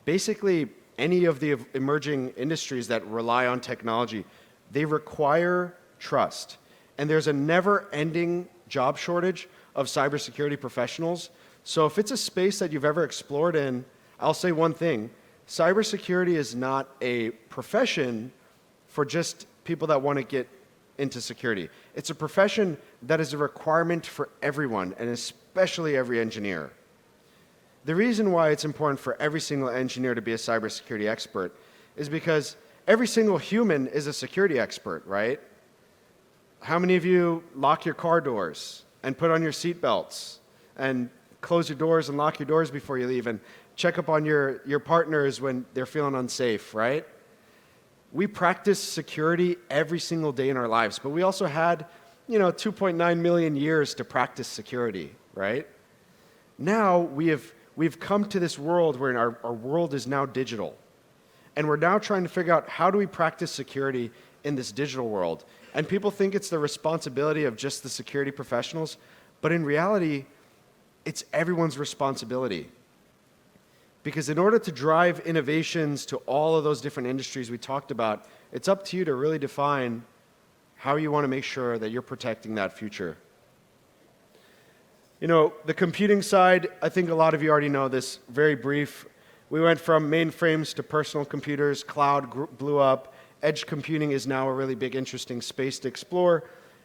B: basically any of the emerging industries that rely on technology, they require trust. And there's a never-ending job shortage of cybersecurity professionals. So if it's a space that you've ever explored in, I'll say one thing. Cybersecurity is not a profession for just people that want to get into security. It's a profession that is a requirement for everyone, and especially every engineer. The reason why it's important for every single engineer to be a cybersecurity expert is because every single human is a security expert, right? How many of you lock your car doors and put on your seat belts and close your doors and lock your doors before you leave and check up on your partners when they're feeling unsafe, right? We practice security every single day in our lives, but we also had 2.9 million years to practice security, right? Now we've come to this world where our world is now digital. And we're now trying to figure out how do we practice security in this digital world. And people think it's the responsibility of just the security professionals, But in reality, it's everyone's responsibility. Because in order to drive innovations to all of those different industries we talked about, it's up to you to really define how you want to make sure that you're protecting that future. You know, the computing side, I think a lot of you already know this, very brief. We went from mainframes to personal computers, cloud blew up, edge computing is now a really big, interesting space to explore,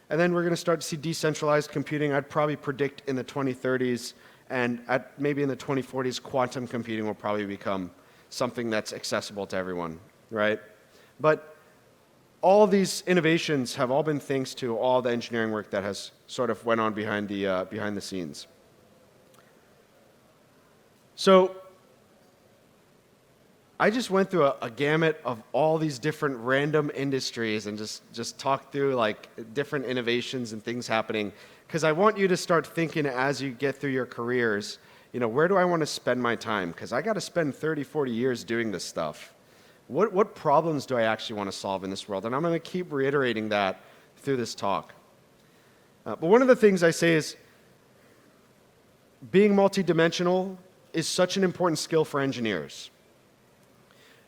B: and then we're going to start to see decentralized computing. I'd probably predict in the 2030s, and maybe in the 2040s, quantum computing will probably become something that's accessible to everyone, right? But all of these innovations have all been thanks to all the engineering work that has sort of went on behind the scenes. So I just went through a gamut of all these different random industries and just talked through like different innovations and things happening, because I want you to start thinking as you get through your careers, you know, where do I want to spend my time? Because I got to spend 30, 40 years doing this stuff. What problems do I actually want to solve in this world? And I'm going to keep reiterating that through this talk. But one of the things I say is being multidimensional is such an important skill for engineers.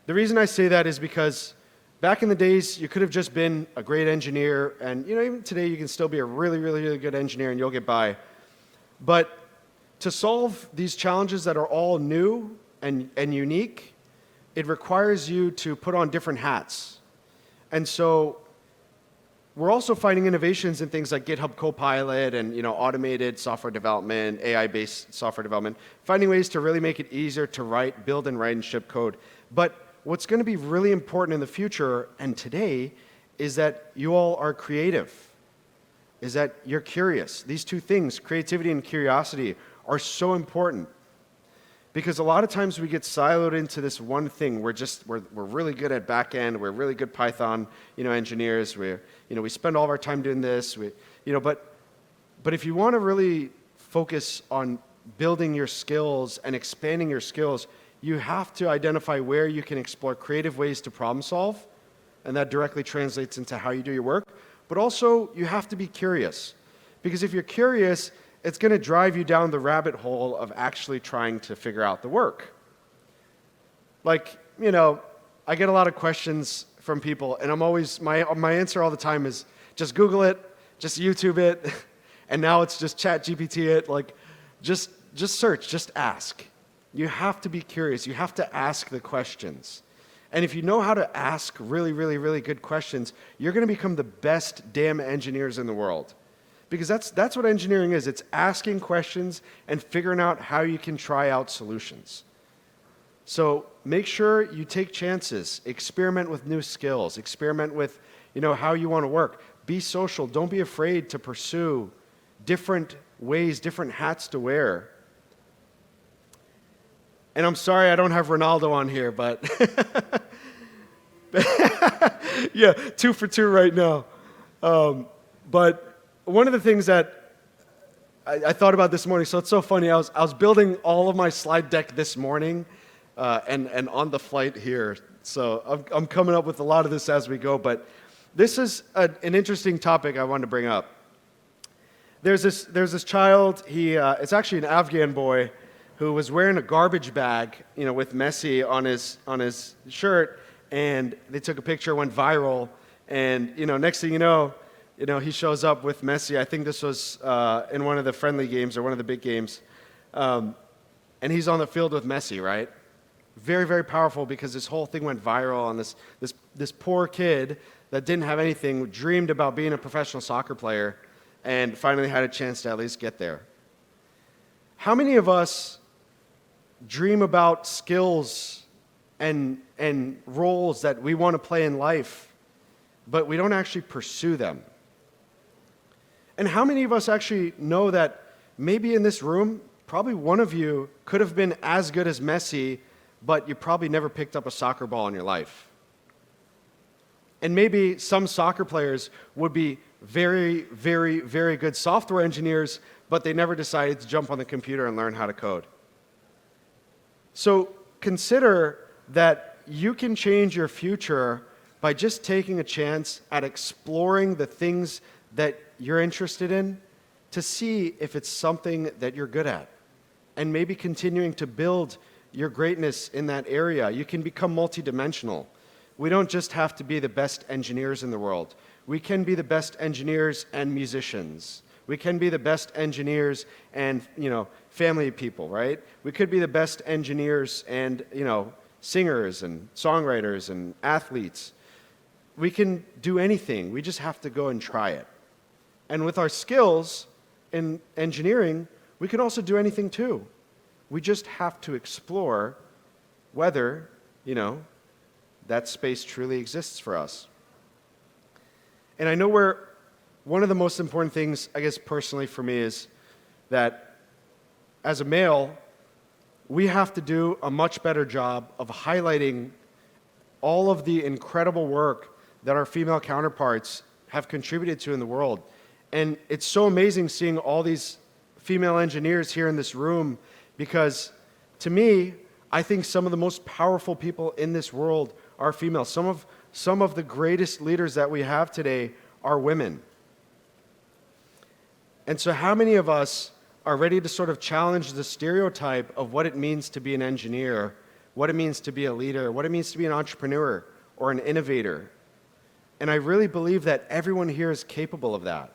B: The reason I say that is because back in the days, you could have just been a great engineer, and you know, even today you can still be a really, really, really good engineer and you'll get by. But to solve these challenges that are all new and unique, it requires you to put on different hats. And so we're also finding innovations in things like GitHub Copilot and, you know, automated software development, AI-based software development, finding ways to really make it easier to build and write and ship code. But what's going to be really important in the future and today is that you all are creative, is that you're curious. These two things, creativity and curiosity, are so important. Because a lot of times we get siloed into this one thing. We're really good at back end. We're really good Python, you know, engineers. We spend all of our time doing this. But if you want to really focus on building your skills and expanding your skills, you have to identify where you can explore creative ways to problem solve, and that directly translates into how you do your work. But also, you have to be curious, because if you're curious, it's going to drive you down the rabbit hole of actually trying to figure out the work. Like, you know, I get a lot of questions from people, and I'm always, my answer all the time is just Google it, just YouTube it, and now it's just ChatGPT it. Like, just search, just ask. You have to be curious. You have to ask the questions. And if you know how to ask really, really, really good questions, you're going to become the best damn engineers in the world. Because that's what engineering is. It's asking questions and figuring out how you can try out solutions. So make sure you take chances. Experiment with new skills. Experiment with, you know, how you want to work. Be social. Don't be afraid to pursue different ways, different hats to wear. And I'm sorry I don't have Ronaldo on here, but yeah, 2 for 2 right now. But one of the things that I thought about this morning, so it's so funny, I was building all of my slide deck this morning and on the flight here. So I'm coming up with a lot of this as we go, but this is an interesting topic I wanted to bring up. There's this child, it's actually an Afghan boy, who was wearing a garbage bag, you know, with Messi on his shirt, and they took a picture, went viral, and you know, next thing you know, he shows up with Messi. I think this was in one of the friendly games or one of the big games, and he's on the field with Messi, right? Very, very powerful, because this whole thing went viral, and this poor kid that didn't have anything dreamed about being a professional soccer player, and finally had a chance to at least get there. How many of us dream about skills and roles that we want to play in life, but we don't actually pursue them? And how many of us actually know that maybe in this room, probably one of you could have been as good as Messi, but you probably never picked up a soccer ball in your life? And maybe some soccer players would be very, very, very good software engineers, but they never decided to jump on the computer and learn how to code. So consider that you can change your future by just taking a chance at exploring the things that you're interested in, to see if it's something that you're good at, and maybe continuing to build your greatness in that area. You can become multidimensional. We don't just have to be the best engineers in the world. We can be the best engineers and musicians. We can be the best engineers and, family people, right? We could be the best engineers and, singers and songwriters and athletes. We can do anything. We just have to go and try it. And with our skills in engineering, we can also do anything too. We just have to explore whether, that space truly exists for us. And I know one of the most important things, I guess personally for me, is that as a male, we have to do a much better job of highlighting all of the incredible work that our female counterparts have contributed to in the world. And it's so amazing seeing all these female engineers here in this room, because to me, I think some of the most powerful people in this world are female. Some of the greatest leaders that we have today are women. And so how many of us are ready to sort of challenge the stereotype of what it means to be an engineer, what it means to be a leader, what it means to be an entrepreneur or an innovator? And I really believe that everyone here is capable of that.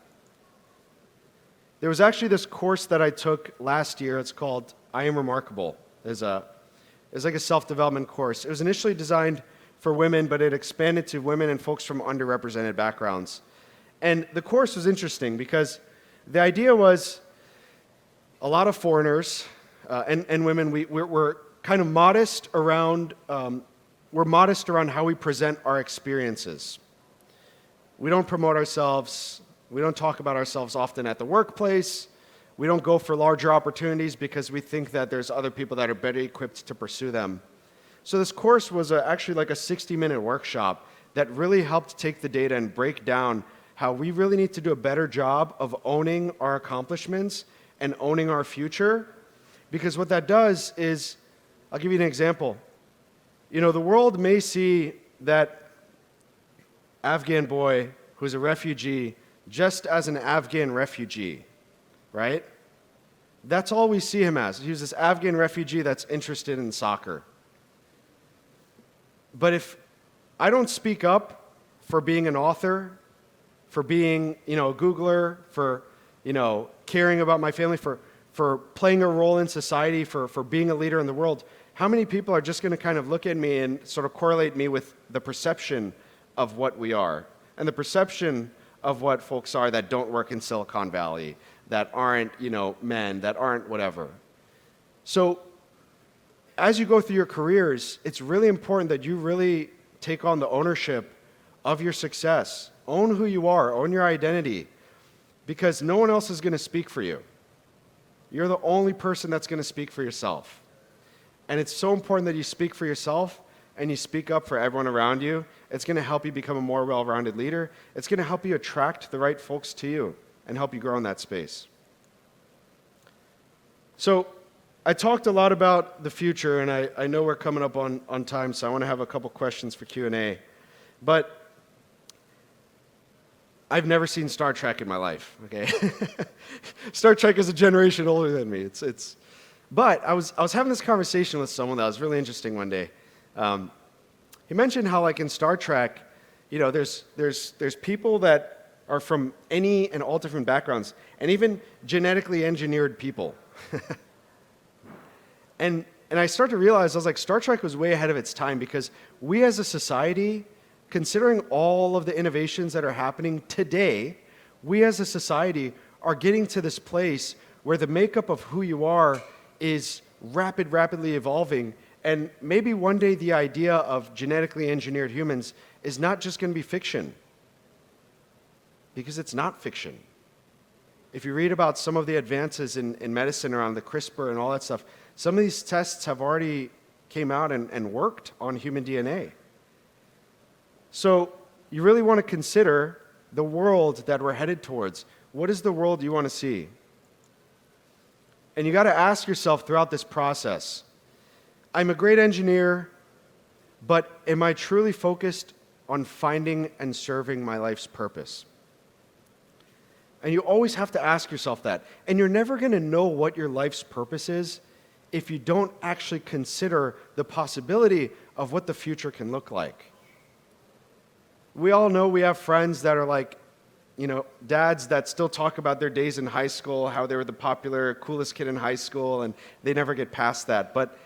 B: There was actually this course that I took last year. It's called I Am Remarkable. It's like a self-development course. It was initially designed for women, but it expanded to women and folks from underrepresented backgrounds. And the course was interesting because the idea was a lot of foreigners and women, we're kind of modest around, we're modest around how we present our experiences. We don't promote ourselves. We don't talk about ourselves often at the workplace. We don't go for larger opportunities because we think that there's other people that are better equipped to pursue them. So this course was actually like a 60-minute workshop that really helped take the data and break down how we really need to do a better job of owning our accomplishments and owning our future. Because what that does is, I'll give you an example. The world may see that Afghan boy who's a refugee just as an Afghan refugee, right? That's all we see him as. He's this Afghan refugee that's interested in soccer. But if I don't speak up for being an author, for being, a Googler, for, caring about my family, for playing a role in society, for being a leader in the world, how many people are just going to kind of look at me and sort of correlate me with the perception of what we are and the perception of what folks are that don't work in Silicon Valley, that aren't, men, that aren't whatever. So as you go through your careers, it's really important that you really take on the ownership of your success. Own who you are, own your identity, because no one else is going to speak for you. You're the only person that's going to speak for yourself. And it's so important that you speak for yourself and you speak up for everyone around you. It's going to help you become a more well-rounded leader. It's going to help you attract the right folks to you and help you grow in that space. So I talked a lot about the future, and I know we're coming up on time, so I want to have a couple questions for Q&A. But I've never seen Star Trek in my life, okay? Star Trek is a generation older than me. But I was having this conversation with someone that was really interesting one day. He mentioned how, like in Star Trek, there's people that are from any and all different backgrounds, and even genetically engineered people. And I started to realize, I was like, Star Trek was way ahead of its time, because we as a society, considering all of the innovations that are happening today, we as a society are getting to this place where the makeup of who you are is rapidly evolving. And maybe one day the idea of genetically engineered humans is not just going to be fiction, because it's not fiction. If you read about some of the advances in medicine around the CRISPR and all that stuff, some of these tests have already came out and worked on human DNA. So you really want to consider the world that we're headed towards. What is the world you want to see? And you got to ask yourself throughout this process, I'm a great engineer, but am I truly focused on finding and serving my life's purpose? And you always have to ask yourself that. And you're never going to know what your life's purpose is if you don't actually consider the possibility of what the future can look like. We all know we have friends that are like, dads that still talk about their days in high school, how they were the popular, coolest kid in high school, and they never get past that. But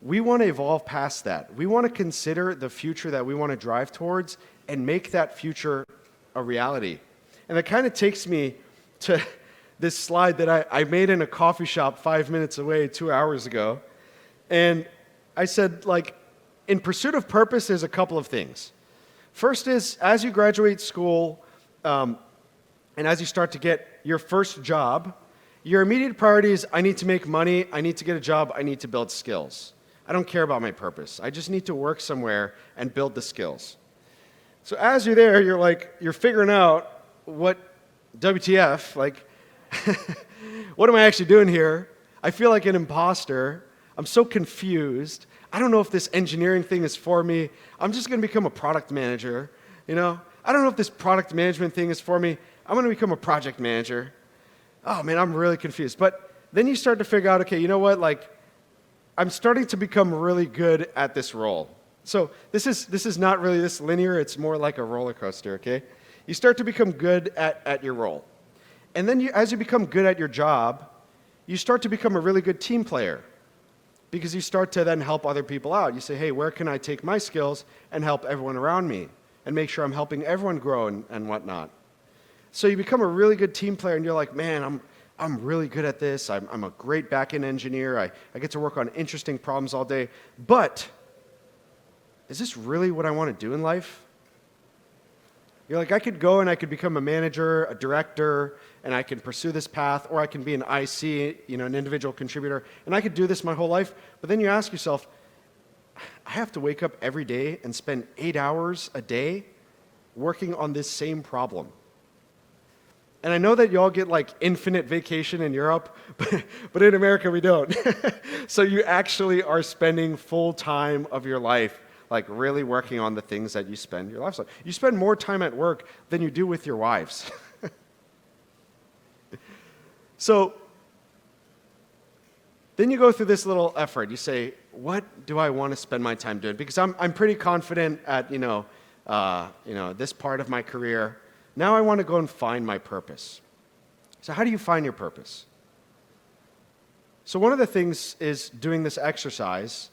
B: we want to evolve past that. We want to consider the future that we want to drive towards and make that future a reality. And that kind of takes me to this slide that I made in a coffee shop 5 minutes away 2 hours ago. And I said, in pursuit of purpose, there's a couple of things. First is, as you graduate school, and as you start to get your first job, your immediate priority is, I need to make money, I need to get a job, I need to build skills. I don't care about my purpose. I just need to work somewhere and build the skills. So as you're there, you're figuring out what WTF, what am I actually doing here? I feel like an imposter. I'm so confused. I don't know if this engineering thing is for me. I'm just going to become a product manager, I don't know if this product management thing is for me. I'm going to become a project manager. Oh man, I'm really confused. But then you start to figure out, okay, you know what? I'm starting to become really good at this role. So this is not really this linear. It's more like a roller coaster, okay? You start to become good at your role. And then as you become good at your job, you start to become a really good team player because you start to then help other people out. You say, hey, where can I take my skills and help everyone around me and make sure I'm helping everyone grow and whatnot? So you become a really good team player and you're like, man, I'm really good at this. I'm a great back-end engineer. I get to work on interesting problems all day. But is this really what I want to do in life? You're like, I could go and I could become a manager, a director, and I can pursue this path, or I can be an IC, an individual contributor, and I could do this my whole life. But then you ask yourself, I have to wake up every day and spend 8 hours a day working on this same problem. And I know that y'all get infinite vacation in Europe, but in America we don't. So you actually are spending full time of your life really working on the things that you spend your life on. You spend more time at work than you do with your wives. So then you go through this little effort. You say, what do I want to spend my time doing? Because I'm pretty confident at this part of my career. Now I want to go and find my purpose. So how do you find your purpose? So one of the things is doing this exercise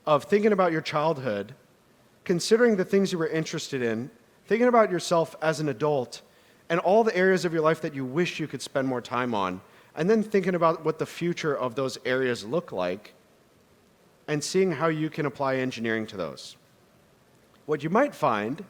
B: of thinking about your childhood, considering the things you were interested in, thinking about yourself as an adult, and all the areas of your life that you wish you could spend more time on, and then thinking about what the future of those areas look like, and seeing how you can apply engineering to those. What you might find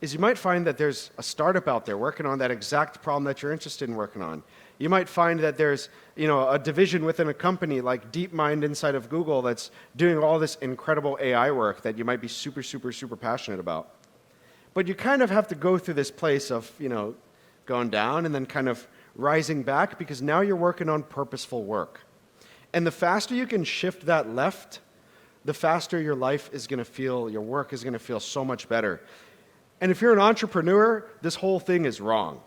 B: is that there's a startup out there working on that exact problem that you're interested in working on. You might find that there's a division within a company like DeepMind inside of Google that's doing all this incredible AI work that you might be super, super, super passionate about. But you kind of have to go through this place of going down and then kind of rising back, because now you're working on purposeful work. And the faster you can shift that left, the faster your life is going to feel, your work is going to feel so much better. And if you're an entrepreneur, this whole thing is wrong.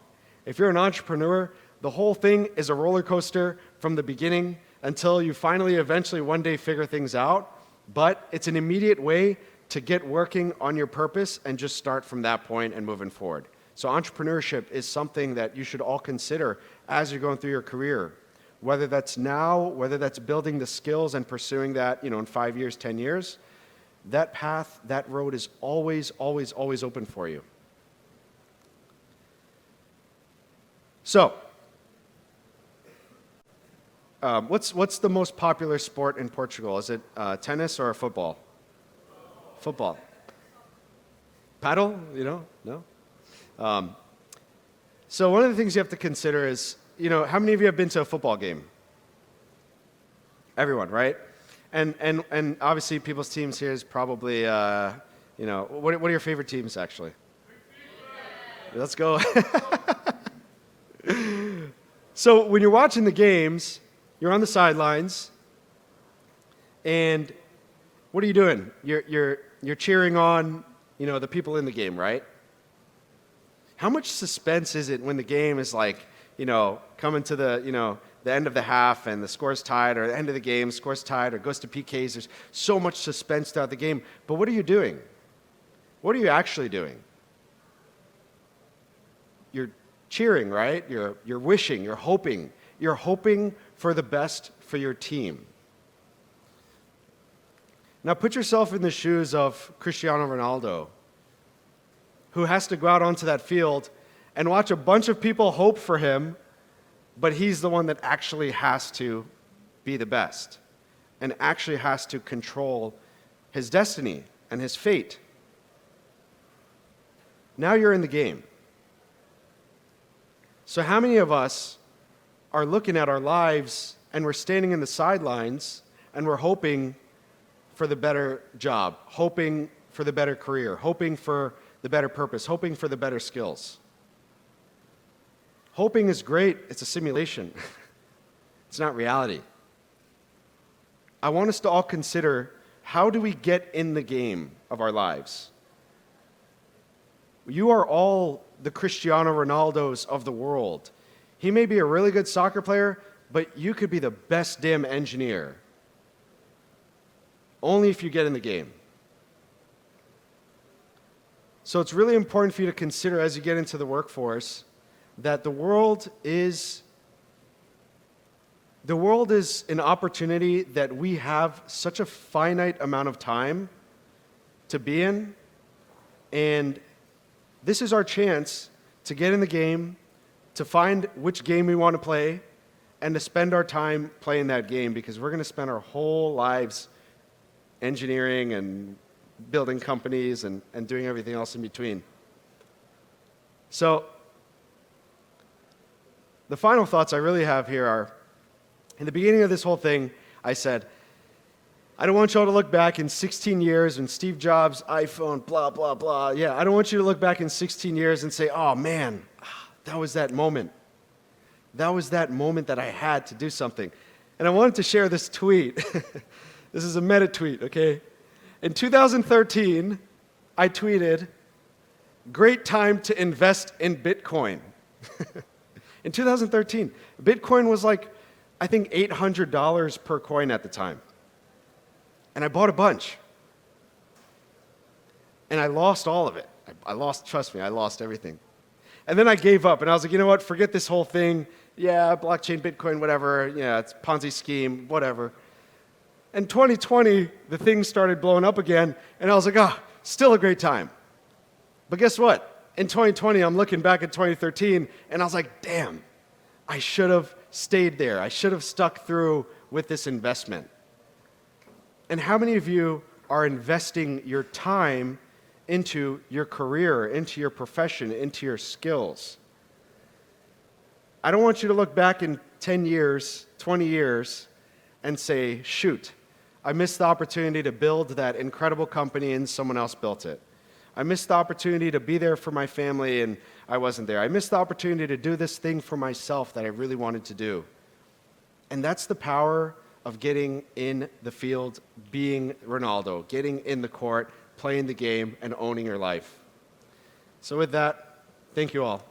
B: If you're an entrepreneur, the whole thing is a roller coaster from the beginning until you finally eventually one day figure things out. But it's an immediate way to get working on your purpose and just start from that point and moving forward. So entrepreneurship is something that you should all consider as you're going through your career. Whether that's now, whether that's building the skills and pursuing that, in 5 years, 10 years, that path, that road is always, always, always open for you. So, what's the most popular sport in Portugal? Is it tennis or football? Football. Paddle? No? So one of the things you have to consider is, how many of you have been to a football game? Everyone, right? And obviously people's teams here is probably, what are your favorite teams actually? Let's go. So when you're watching the games, you're on the sidelines, and what are you doing? You're cheering on, the people in the game, right? How much suspense is it when the game is like, coming to the end of the half and the score's tied, or the end of the game, score's tied, or goes to PKs. There's so much suspense throughout the game. But what are you doing? What are you actually doing? You're cheering, right? You're wishing, you're hoping. You're hoping for the best for your team. Now put yourself in the shoes of Cristiano Ronaldo, who has to go out onto that field and watch a bunch of people hope for him, but he's the one that actually has to be the best and actually has to control his destiny and his fate. Now you're in the game. So how many of us are looking at our lives and we're standing in the sidelines and we're hoping for the better job, hoping for the better career, hoping for the better purpose, hoping for the better skills? Hoping is great. It's a simulation. It's not reality. I want us to all consider, how do we get in the game of our lives? You are all the Cristiano Ronaldos of the world. He may be a really good soccer player, but you could be the best damn engineer. Only if you get in the game. So it's really important for you to consider as you get into the workforce that the world is an opportunity that we have such a finite amount of time to be in, and this is our chance to get in the game, to find which game we want to play, and to spend our time playing that game, because we're going to spend our whole lives engineering and building companies and doing everything else in between. So the final thoughts I really have here are, in the beginning of this whole thing, I said, I don't want you all to look back in 16 years when Steve Jobs' iPhone, blah, blah, blah. Yeah, I don't want you to look back in 16 years and say, oh man, that was that moment. That was that moment that I had to do something. And I wanted to share this tweet. This is a meta tweet, okay? In 2013, I tweeted, great time to invest in Bitcoin. In 2013, Bitcoin was like, I think $800 per coin at the time. And I bought a bunch. And I lost all of it. Trust me, I lost everything. And then I gave up, and I was like, you know what, forget this whole thing. Yeah, blockchain, Bitcoin, whatever. Yeah, it's a Ponzi scheme, whatever. In 2020, the thing started blowing up again, and I was like, still a great time. But guess what? In 2020, I'm looking back at 2013, and I was like, damn, I should have stayed there. I should have stuck through with this investment. And how many of you are investing your time into your career, into your profession, into your skills? I don't want you to look back in 10 years, 20 years, and say, shoot, I missed the opportunity to build that incredible company and someone else built it. I missed the opportunity to be there for my family and I wasn't there. I missed the opportunity to do this thing for myself that I really wanted to do. And that's the power of getting in the field, being Ronaldo, getting in the court, playing the game, and owning your life. So with that, thank you all.